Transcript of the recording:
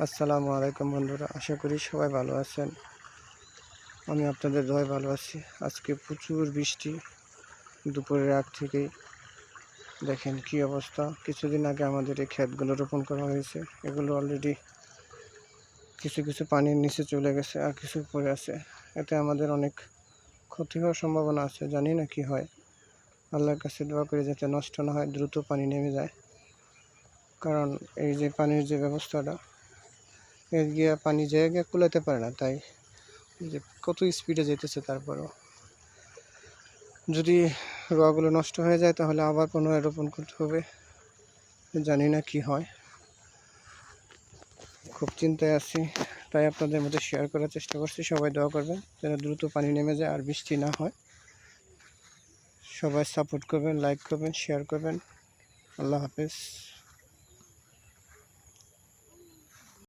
আসসালামু আলাইকুম বন্ধুরা, আশা করি সবাই ভালো আছেন। আমি আপনাদের দোয়ায় ভালো আছি। আজকে প্রচুর বৃষ্টি, দুপুরের আগ থেকেই দেখেন কি অবস্থা। কিছুদিন আগে আমাদের এই ক্ষেতগুলো রোপণ করা হয়েছে, এগুলো অলরেডি কিছু কিছু পানির নিচে চলে গেছে আর কিছু পড়ে আছে। এতে আমাদের অনেক ক্ষতি হওয়ার সম্ভাবনা আছে, জানি না কি হয়। আল্লাহর কাছে দোয়া করে যাতে নষ্ট না হয়, দ্রুত পানি নেমে যায়। কারণ এই যে পানির যে ব্যবস্থাটা, এর গিয়ে পানি জায়গা কুলাতে পারে না, তাই যে কত স্পিডে যেতেছে। তারপরও যদি রোয়াগুলো নষ্ট হয়ে যায় তাহলে আবার পুনরায় রোপণ করতে হবে, জানি না কি হয়। খুব চিন্তায় আছি, তাই আপনাদের মধ্যে শেয়ার করার চেষ্টা করছি। সবাই দোয়া করবেন যেন দ্রুত পানি নেমে যায় আর বৃষ্টি না হয়। সবাই সাপোর্ট করবেন, লাইক করবেন, শেয়ার করবেন। আল্লাহ হাফেজ।